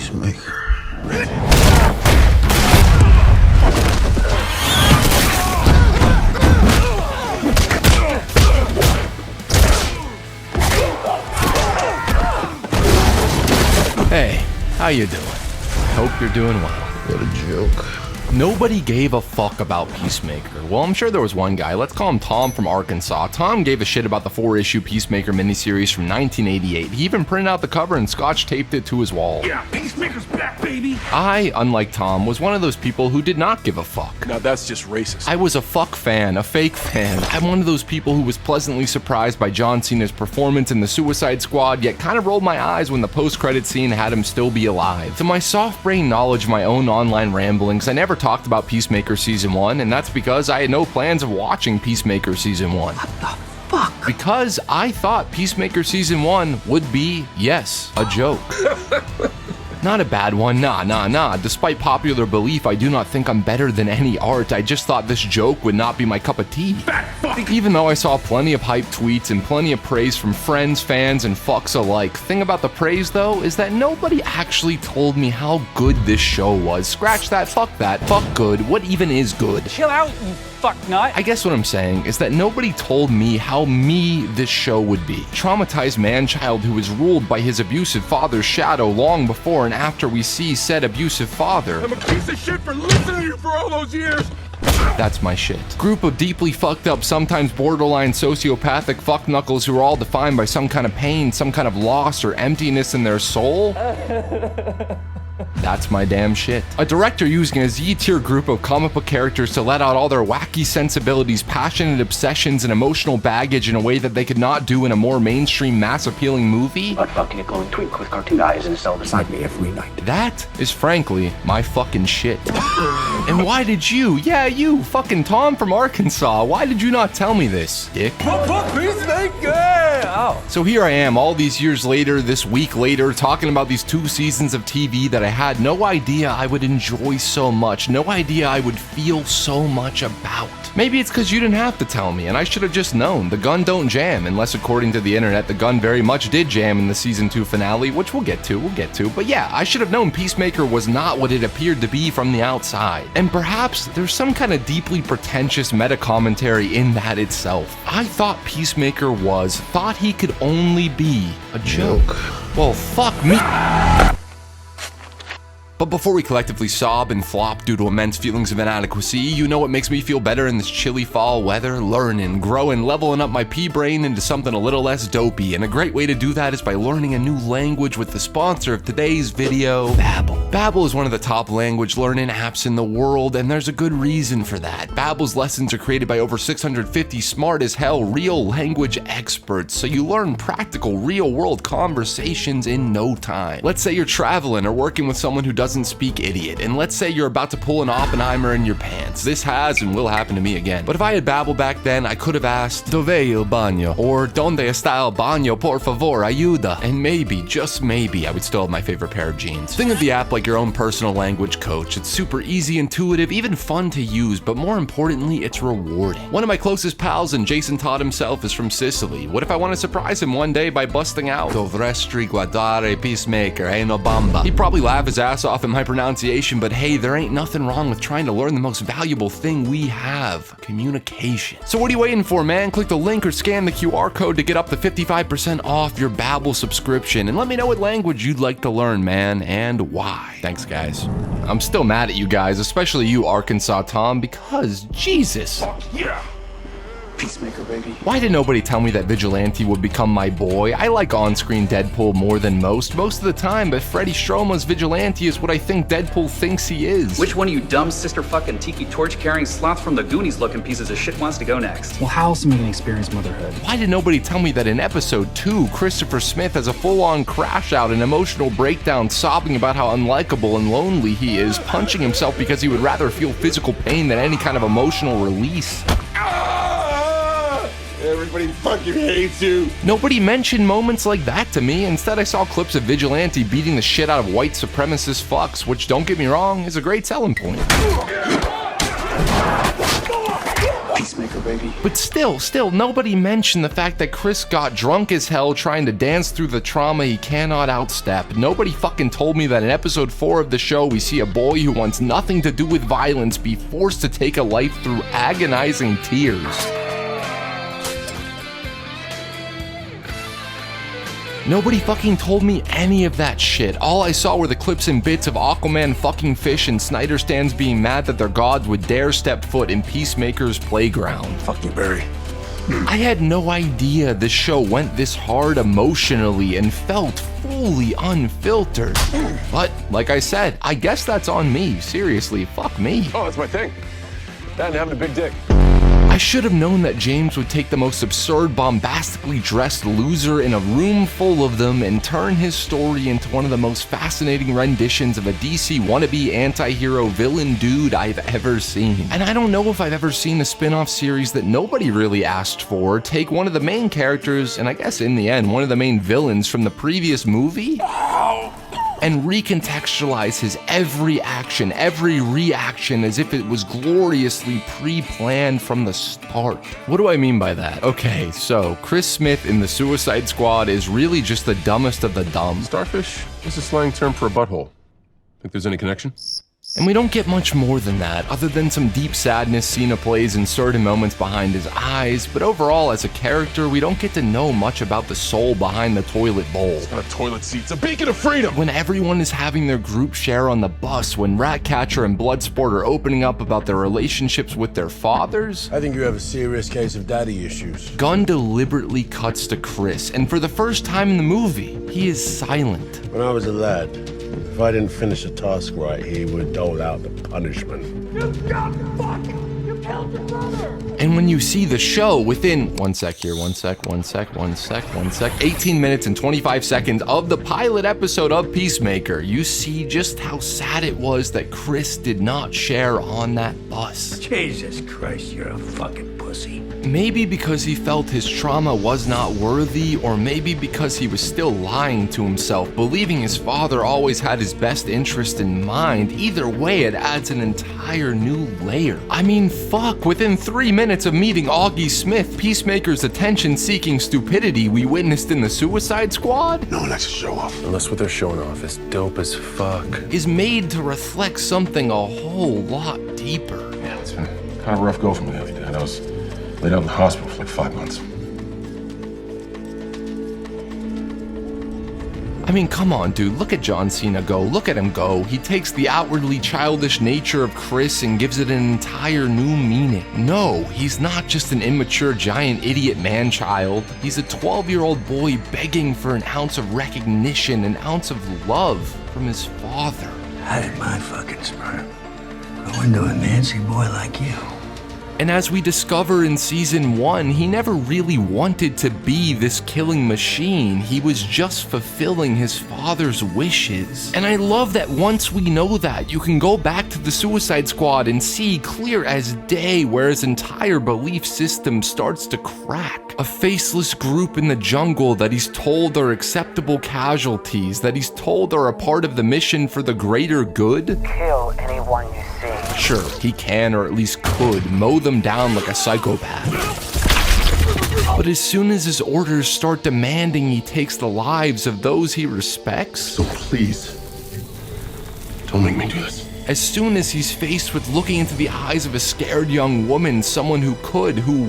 Peacemaker. Hey, how you doing? Hope you're doing well. What a joke. Nobody gave a fuck about Peacemaker. Well, I'm sure there was one guy. Let's call him Tom from Arkansas. Tom gave a shit about the 4-issue Peacemaker miniseries from 1988. He even printed out the cover and scotch taped it to his wall. Yeah, Peacemaker's back, baby! I, unlike Tom, was one of those people who did not give a fuck. Now that's just racist. I was a fuck fan, a fake fan. I'm one of those people who was pleasantly surprised by John Cena's performance in the Suicide Squad, yet kind of rolled my eyes when the post-credit scene had him still be alive. To my soft-brain knowledge of my own online ramblings, I never talked about Peacemaker Season 1, and that's because I had no plans of watching Peacemaker Season 1. What the fuck? Because I thought Peacemaker Season 1 would be, yes, a joke. Not a bad one, nah. Despite popular belief, I do not think I'm better than any art. I just thought this joke would not be my cup of tea. Even though I saw plenty of hype tweets and plenty of praise from friends, fans, and fucks alike. Thing about the praise, though, is that nobody actually told me how good this show was. Scratch that, fuck good. What even is good? Chill out, you fucknut. I guess what I'm saying is that nobody told me how me this show would be. Traumatized man-child who is ruled by his abusive father's shadow long before and after we see said abusive father. I'm a piece of shit for listening to you for all those years! That's my shit. Group of deeply fucked up, sometimes borderline sociopathic fuckknuckles who are all defined by some kind of pain, some kind of loss or emptiness in their soul? That's my damn shit. A director using a Z-tier group of comic book characters to let out all their wacky sensibilities, passionate obsessions, and emotional baggage in a way that they could not do in a more mainstream, mass-appealing movie? I'd fucking a glowing twink with cartoon eyes in a cell beside me every night. That is frankly my fucking shit. And why did you, fucking Tom from Arkansas, why did you not tell me this, dick? Oh. So here I am, all these years later, this week later, talking about these 2 seasons of TV that I had no idea I would enjoy so much, no idea I would feel so much about. Maybe it's because you didn't have to tell me, and I should have just known. The gun don't jam, unless according to the internet, the gun very much did jam in the season 2 finale, which we'll get to. But yeah, I should have known Peacemaker was not what it appeared to be from the outside. And perhaps there's some kind of deeply pretentious meta-commentary in that itself. I thought Peacemaker thought he could only be a joke. Well, fuck me. But before we collectively sob and flop due to immense feelings of inadequacy, you know what makes me feel better in this chilly fall weather? Learning, growing, leveling up my pea-brain into something a little less dopey, and a great way to do that is by learning a new language with the sponsor of today's video, Babbel. Babbel is one of the top language learning apps in the world, and there's a good reason for that. Babbel's lessons are created by over 650 smart as hell real language experts, so you learn practical real-world conversations in no time. Let's say you're traveling or working with someone who doesn't speak idiot, and let's say you're about to pull an Oppenheimer in your pants. This has and will happen to me again. But if I had Babbel back then, I could have asked, Dove il bagno? Or Donde está el baño, por favor, ayuda? And maybe, just maybe, I would still have my favorite pair of jeans. Think of the app like your own personal language coach. It's super easy, intuitive, even fun to use, but more importantly, it's rewarding. One of my closest pals, and Jason Todd himself, is from Sicily. What if I want to surprise him one day by busting out, Dovresti guardare Peacemaker, hey no bamba? He'd probably laugh his ass off in my pronunciation, but hey, there ain't nothing wrong with trying to learn the most valuable thing we have, communication. So what are you waiting for, man? Click the link or scan the QR code to get up to 55% off your Babbel subscription, and let me know what language you'd like to learn, man, and why. Thanks, guys. I'm still mad at you guys, especially you, Arkansas Tom, because Jesus. Fuck yeah! Peacemaker, baby. Why did nobody tell me that Vigilante would become my boy? I like on-screen Deadpool more than most of the time, but Freddie Stroma's Vigilante is what I think Deadpool thinks he is. Which one of you dumb sister-fucking tiki torch-carrying sloths from the Goonies looking pieces of shit wants to go next? Well, how else am I gonna experience motherhood? Why did nobody tell me that in episode 2, Christopher Smith has a full-on crash-out, an emotional breakdown, sobbing about how unlikable and lonely he is, punching himself because he would rather feel physical pain than any kind of emotional release? Everybody fucking hates you. Nobody mentioned moments like that to me. Instead, I saw clips of Vigilante beating the shit out of white supremacist fucks, which, don't get me wrong, is a great selling point. Peacemaker, baby. But still, nobody mentioned the fact that Chris got drunk as hell trying to dance through the trauma he cannot outstep. Nobody fucking told me that in episode 4 of the show, we see a boy who wants nothing to do with violence be forced to take a life through agonizing tears. Nobody fucking told me any of that shit. All I saw were the clips and bits of Aquaman fucking fish and Snyder stands being mad that their gods would dare step foot in Peacemaker's playground. Fuck you, Barry. I had no idea this show went this hard emotionally and felt fully unfiltered. But, like I said, I guess that's on me. Seriously, fuck me. Oh, that's my thing. That and having a big dick. I should have known that James would take the most absurd, bombastically dressed loser in a room full of them and turn his story into one of the most fascinating renditions of a DC wannabe anti-hero villain dude I've ever seen. And I don't know if I've ever seen a spin-off series that nobody really asked for take one of the main characters, and I guess in the end, one of the main villains from the previous movie, and recontextualize his every action, every reaction as if it was gloriously pre-planned from the start. What do I mean by that? Okay, so Chris Smith in the Suicide Squad is really just the dumbest of the dumb. Starfish is a slang term for a butthole. Think there's any connection? And we don't get much more than that, other than some deep sadness Cena plays in certain moments behind his eyes, but overall, as a character, we don't get to know much about the soul behind the toilet bowl. It's not a toilet seat, it's a beacon of freedom! When everyone is having their group share on the bus, when Ratcatcher and Bloodsport are opening up about their relationships with their fathers, I think you have a serious case of daddy issues. Gunn deliberately cuts to Chris, and for the first time in the movie, he is silent. When I was a lad, if I didn't finish a task right, he would dole out the punishment. You dumb fuck! You killed your brother! And when you see the show within 18 minutes and 25 seconds of the pilot episode of Peacemaker, you see just how sad it was that Chris did not share on that bus. Jesus Christ, you're a fucking pussy. Maybe because he felt his trauma was not worthy, or maybe because he was still lying to himself, believing his father always had his best interest in mind. Either way, it adds an entire new layer. I mean, fuck, within 3 minutes of meeting Augie Smith, Peacemaker's attention-seeking stupidity we witnessed in the Suicide Squad No one likes to show off. Unless what they're showing off is dope as fuck. is made to reflect something a whole lot deeper. Yeah, it's been kind of a rough go for me lately, Dad. I was laid out in the hospital for like 5 months. I mean, come on, dude, look at John Cena go. Look at him go. He takes the outwardly childish nature of Chris and gives it an entire new meaning. No, he's not just an immature, giant, idiot man-child. He's a 12-year-old boy begging for an ounce of recognition, an ounce of love from his father. How did my fucking sperm go into a Nancy boy like you? And as we discover in season 1, he never really wanted to be this killing machine. He was just fulfilling his father's wishes. And I love that once we know that, you can go back to the Suicide Squad and see clear as day where his entire belief system starts to crack. A faceless group in the jungle that he's told are acceptable casualties, that he's told are a part of the mission for the greater good. Kill anyone you see. Sure, he can, or at least could, mow them down like a psychopath. But as soon as his orders start demanding he takes the lives of those he respects, So please, don't make me do this. as soon as he's faced with looking into the eyes of a scared young woman, someone who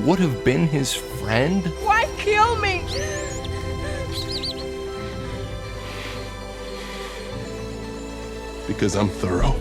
would have been his friend, Why kill me? Because I'm thorough.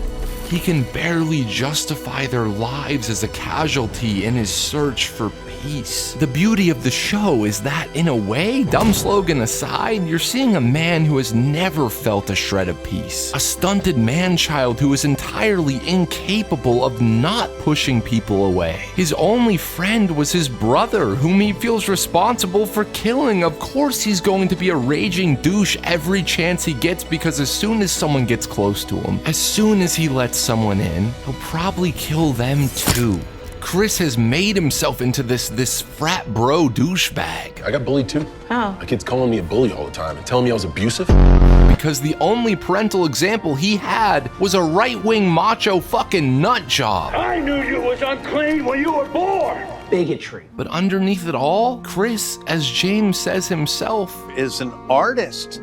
he can barely justify their lives as a casualty in his search for peace. The beauty of the show is that, in a way, dumb slogan aside, you're seeing a man who has never felt a shred of peace. A stunted man-child who is entirely incapable of not pushing people away. His only friend was his brother, whom he feels responsible for killing. Of course he's going to be a raging douche every chance he gets, because as soon as someone gets close to him, as soon as he lets someone in, he'll probably kill them too. Chris has made himself into this frat bro douchebag. I got bullied too. How? My kid's calling me a bully all the time and telling me I was abusive. Because the only parental example he had was a right-wing macho fucking nut job. I knew you was unclean when you were born. bigotry. But underneath it all, Chris, as James says himself, is an artist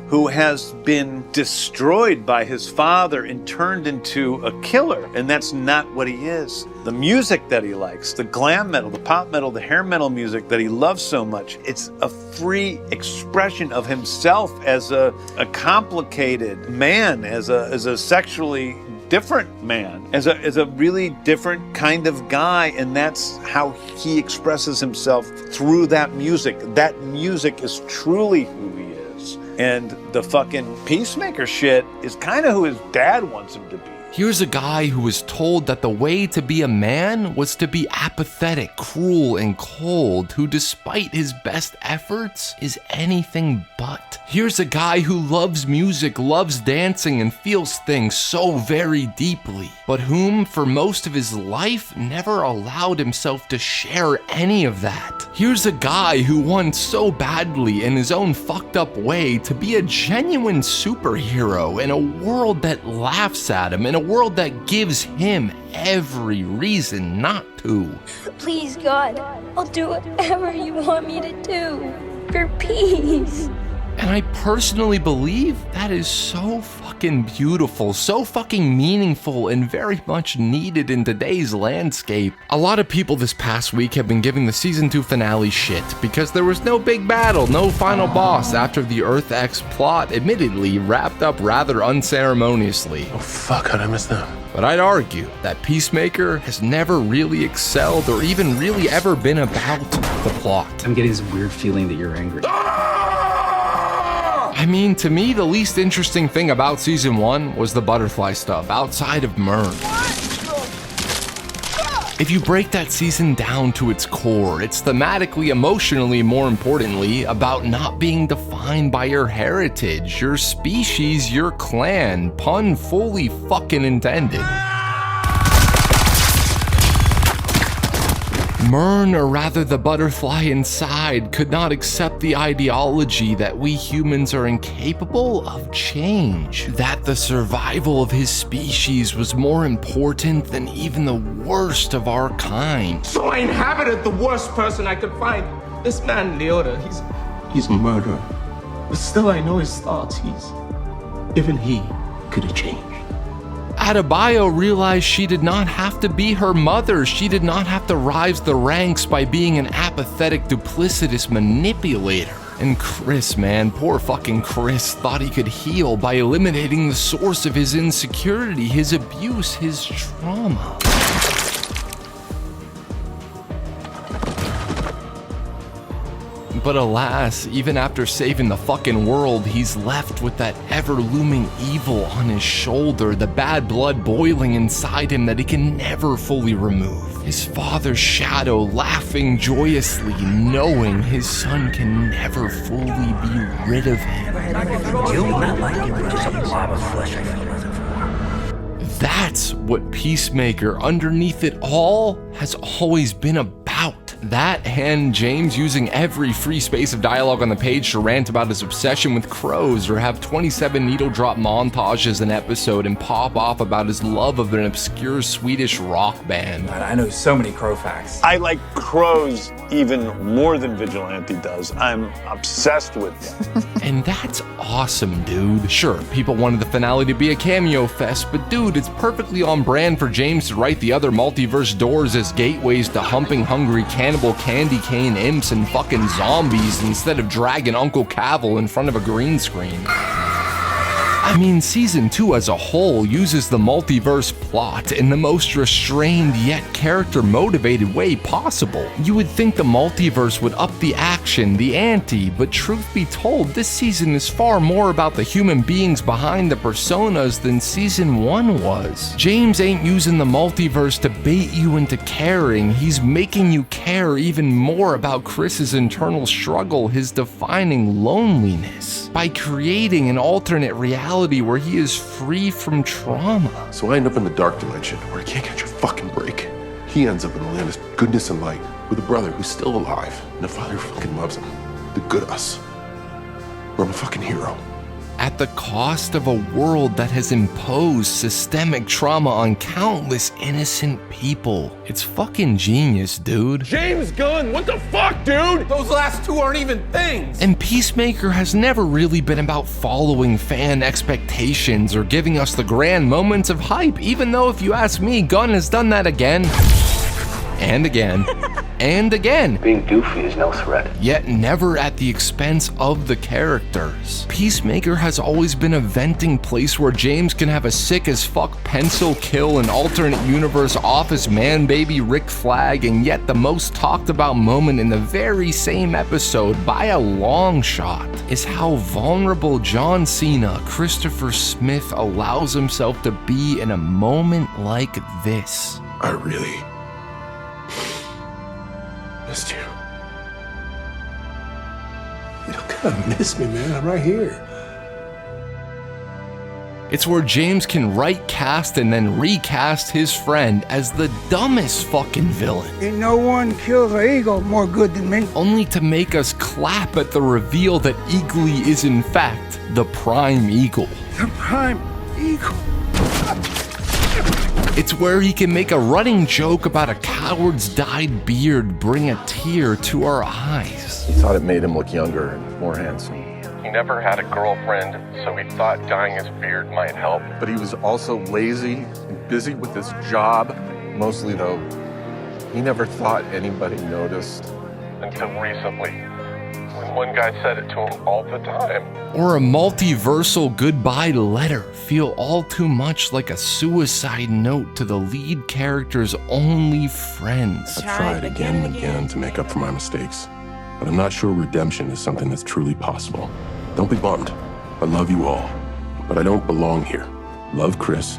who has been destroyed by his father and turned into a killer. And that's not what he is. The music that he likes, the glam metal, the pop metal, the hair metal music that he loves so much, it's a free expression of himself as a complicated man, as a sexually different man, as a really different kind of guy, and that's how he expresses himself through that music. That music is truly who he is. And the fucking Peacemaker shit is kind of who his dad wants him to be. Here's a guy who was told that the way to be a man was to be apathetic, cruel, and cold, who despite his best efforts is anything but. Here's a guy who loves music, loves dancing, and feels things so very deeply, but whom for most of his life never allowed himself to share any of that. Here's a guy who wants so badly in his own fucked up way to be a genuine superhero in a world that laughs at him, in a world that gives him every reason not to. Please, God, I'll do whatever you want me to do for peace. And I personally believe that is so fucking beautiful, so fucking meaningful, and very much needed in today's landscape. A lot of people this past week have been giving the season 2 finale shit because there was no big battle, no final boss after the Earth X plot admittedly wrapped up rather unceremoniously. Oh fuck, how'd I miss that? But I'd argue that Peacemaker has never really excelled or even really ever been about the plot. I'm getting this weird feeling that you're angry. I mean, to me, the least interesting thing about season 1 was the butterfly stuff, outside of Myrn. If you break that season down to its core, it's thematically, emotionally, more importantly, about not being defined by your heritage, your species, your clan, pun fully fucking intended. Myrn, or rather the butterfly inside, could not accept the ideology that we humans are incapable of change, that the survival of his species was more important than even the worst of our kind. So I inhabited the worst person I could find. This man, Leota, he's a murderer. But still I know his thoughts. Even he could have changed. Adebayo realized she did not have to be her mother. She did not have to rise the ranks by being an apathetic, duplicitous manipulator. And Chris, man, poor fucking Chris, thought he could heal by eliminating the source of his insecurity, his abuse, his trauma. But alas, even after saving the fucking world, he's left with that ever-looming evil on his shoulder, the bad blood boiling inside him that he can never fully remove. His father's shadow laughing joyously, knowing his son can never fully be rid of him. You not like it, but just a blob of flesh I feel nothing for. That's what Peacemaker, underneath it all, has always been about. That and James using every free space of dialogue on the page to rant about his obsession with crows, or have 27 needle drop montages an episode and pop off about his love of an obscure Swedish rock band. I know so many crow facts. I like crows even more than Vigilante does. I'm obsessed with them. And that's awesome, dude. Sure, people wanted the finale to be a cameo fest, but dude, it's perfectly on brand for James to write the other multiverse doors as gateways to humping hungry cannibal candy cane imps and fucking zombies instead of dragging Uncle Cavill in front of a green screen. I mean, season 2 as a whole uses the multiverse plot in the most restrained yet character-motivated way possible. You would think the multiverse would up the action, the ante, but truth be told, this season is far more about the human beings behind the personas than season 1 was. James ain't using the multiverse to bait you into caring, he's making you care even more about Chris's internal struggle, his defining loneliness, by creating an alternate reality where he is free from trauma. So I end up in the dark dimension where he can't catch a fucking break. He ends up in the land of goodness and light with a brother who's still alive and a father who fucking loves him. The good us. Where I'm a fucking hero. at the cost of a world that has imposed systemic trauma on countless innocent people. It's fucking genius, dude. James Gunn, what the fuck, dude? Those last two aren't even things. And Peacemaker has never really been about following fan expectations or giving us the grand moments of hype, even though if you ask me, Gunn has done that again and again and again. Being goofy is no threat. Yet never at the expense of the characters. Peacemaker has always been a venting place where James can have a sick as fuck pencil kill an alternate universe office man baby Rick Flag, and yet the most talked about moment in the very same episode by a long shot is how vulnerable John Cena, Christopher Smith, allows himself to be in a moment like this. I really missed you. You don't gotta miss me, man. I'm right here. It's where James can write, cast, and then recast his friend as the dumbest fucking villain. Ain't no one kills an eagle more good than me. Only to make us clap at the reveal that Eagly is in fact the Prime Eagle. The Prime Eagle. It's where he can make a running joke about a coward's dyed beard bring a tear to our eyes. He thought it made him look younger and more handsome. He never had a girlfriend, so he thought dyeing his beard might help. But he was also lazy and busy with his job. Mostly, though, he never thought anybody noticed. Until recently, when one guy said it to him all the time. Or a multiversal goodbye letter feel all too much like a suicide note to the lead character's only friends. I've tried again and again to make up for my mistakes, but I'm not sure redemption is something that's truly possible. Don't be bummed. I love you all, but I don't belong here. Love, Chris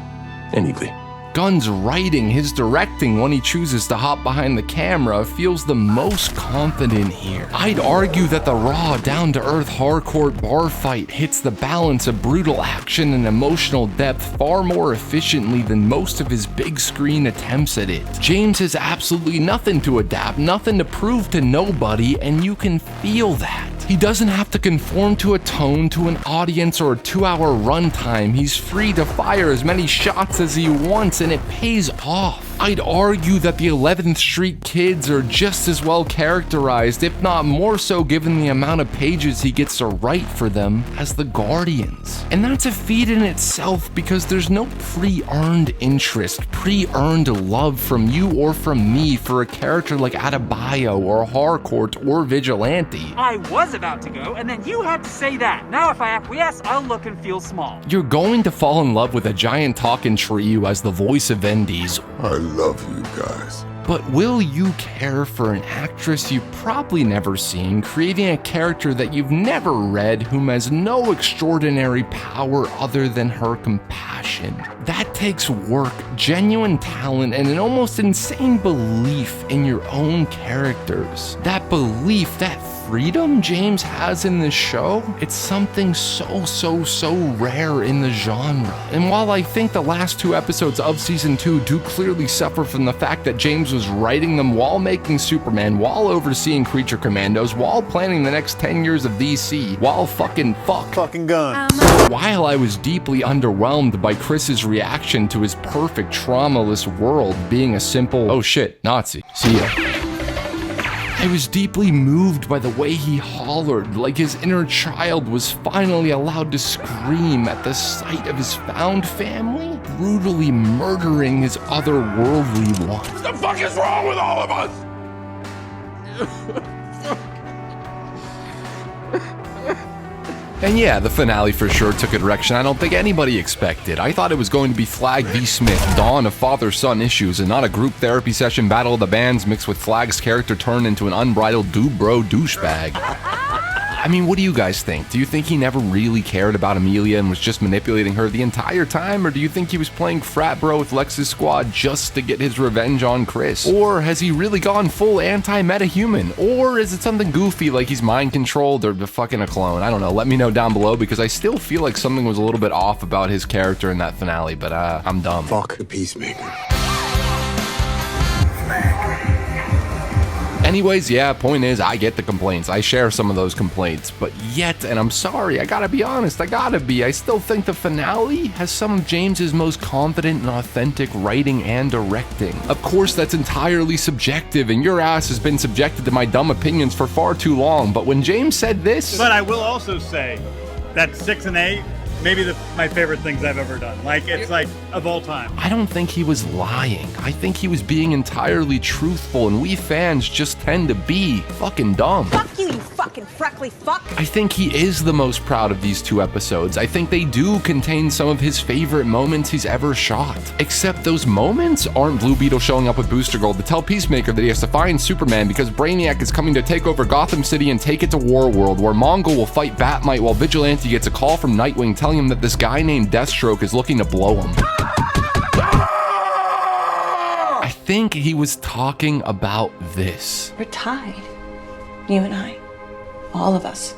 and Eagly. Gunn's writing, his directing when he chooses to hop behind the camera feels the most confident here. I'd argue that the raw, down-to-earth hardcore bar fight hits the balance of brutal action and emotional depth far more efficiently than most of his big screen attempts at it. James has absolutely nothing to adapt, nothing to prove to nobody, and you can feel that. He doesn't have to conform to a tone, to an audience, or a 2-hour runtime. He's free to fire as many shots as he wants, and it pays off. I'd argue that the 11th Street kids are just as well characterized, if not more so given the amount of pages he gets to write for them, as the Guardians. And that's a feat in itself because there's no pre-earned interest, pre-earned love from you or from me for a character like Adebayo or Harcourt or Vigilante. I was about to go, and then you had to say that. Now if I acquiesce, I'll look and feel small. You're going to fall in love with a giant talking tree as the voice of Vendies. I love you guys. But will you care for an actress you've probably never seen, creating a character that you've never read, whom has no extraordinary power other than her compassion? That takes work, genuine talent, and an almost insane belief in your own characters. That belief, that freedom James has in this show, it's something so rare in the genre. And while I think the last 2 episodes of season 2 do clearly suffer from the fact that James was writing them while making Superman, while overseeing Creature Commandos, while planning the next 10 years of DC, while fucking Gun. While I was deeply underwhelmed by Chris's reaction to his perfect traumaless world being a simple, oh shit, Nazi, see ya. I was deeply moved by the way he hollered, like his inner child was finally allowed to scream at the sight of his found family, brutally murdering his otherworldly one. What the fuck is wrong with all of us? And yeah, the finale for sure took a direction I don't think anybody expected. I thought it was going to be Flag v. Smith, dawn of father-son issues, and not a group therapy session battle of the bands mixed with Flag's character turned into an unbridled dude-bro douchebag. I mean, what do you guys think? Do you think he never really cared about Amelia and was just manipulating her the entire time? Or do you think he was playing frat bro with Lex's squad just to get his revenge on Chris? Or has he really gone full anti-meta-human? Or is it something goofy like he's mind-controlled or fucking a clone? I don't know. Let me know down below because I still feel like something was a little bit off about his character in that finale, but I'm dumb. Fuck the Peacemaker. Anyways, yeah, point is, I get the complaints. I share some of those complaints, but yet, and I'm sorry, I gotta be honest, I still think the finale has some of James's most confident and authentic writing and directing. Of course, that's entirely subjective, and your ass has been subjected to my dumb opinions for far too long, but when James said this... But I will also say that 6 and 8, maybe my favorite things I've ever done. Like, it's like, of all time. I don't think he was lying. I think he was being entirely truthful, and we fans just tend to be fucking dumb. Fuck you, you fucking freckly fuck! I think he is the most proud of these 2 episodes. I think they do contain some of his favorite moments he's ever shot. Except those moments aren't Blue Beetle showing up with Booster Gold to tell Peacemaker that he has to find Superman because Brainiac is coming to take over Gotham City and take it to War World, where Mongol will fight Batmite while Vigilante gets a call from Nightwing telling him that this guy named Deathstroke is looking to blow him. I think he was talking about this. We're tied. You and I. All of us.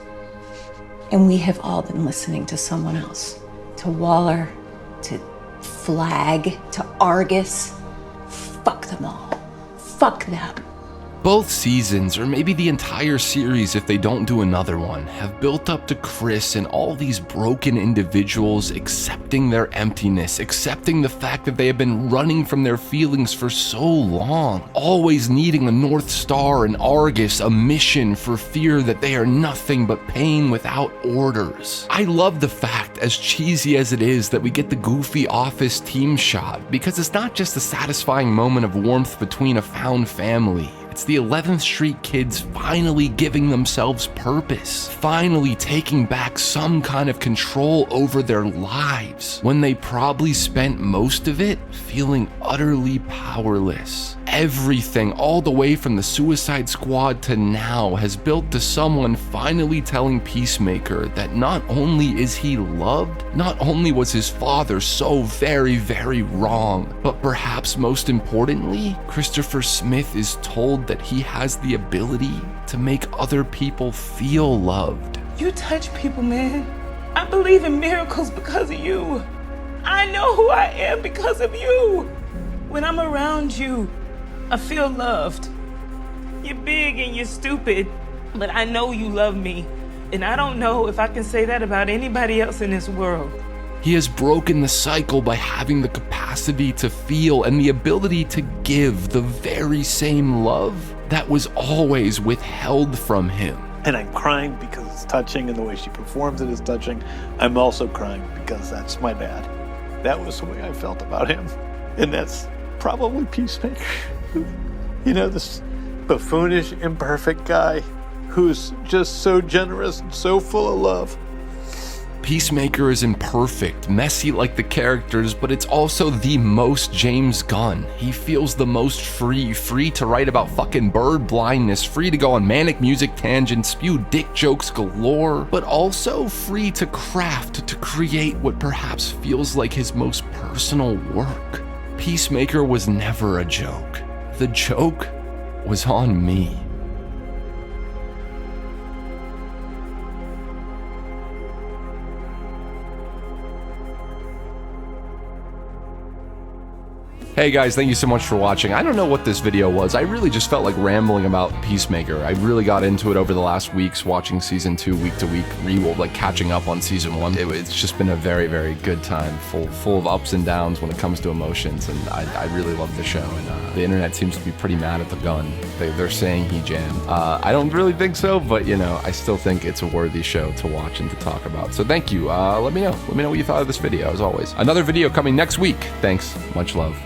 And we have all been listening to someone else. To Waller, to Flag, to Argus. Fuck them all. Fuck them. Both seasons, or maybe the entire series if they don't do another one, have built up to Chris and all these broken individuals accepting their emptiness, accepting the fact that they have been running from their feelings for so long, always needing a North Star, an Argus, a mission for fear that they are nothing but pain without orders. I love the fact, as cheesy as it is, that we get the goofy office team shot, because it's not just a satisfying moment of warmth between a found family. It's the 11th Street kids finally giving themselves purpose, finally taking back some kind of control over their lives, when they probably spent most of it feeling utterly powerless. Everything, all the way from the Suicide Squad to now, has built to someone finally telling Peacemaker that not only is he loved, not only was his father so very, very wrong, but perhaps most importantly, Christopher Smith is told that he has the ability to make other people feel loved. You touch people, man. I believe in miracles because of you. I know who I am because of you. When I'm around you, I feel loved. You're big and you're stupid, but I know you love me. And I don't know if I can say that about anybody else in this world. He has broken the cycle by having the capacity to feel and the ability to give the very same love that was always withheld from him. And I'm crying because it's touching and the way she performs it is touching. I'm also crying because that's my dad. That was the way I felt about him. And that's probably Peacemaker. You know, this buffoonish, imperfect guy who's just so generous and so full of love. Peacemaker is imperfect, messy like the characters, but it's also the most James Gunn. He feels the most free to write about fucking bird blindness, free to go on manic music tangents, spew dick jokes galore, but also free to craft, to create what perhaps feels like his most personal work. Peacemaker was never a joke. The joke was on me. Hey guys, thank you so much for watching. I don't know what this video was. I really just felt like rambling about Peacemaker. I really got into it over the last weeks, watching season 2 week to week, like catching up on season 1. It's just been a very, very good time, full of ups and downs when it comes to emotions, and I really love the show. And the internet seems to be pretty mad at the gun. They're saying he jammed. I don't really think so, but you know, I still think it's a worthy show to watch and to talk about. So thank you. Let me know what you thought of this video. As always, another video coming next week. Thanks. Much love.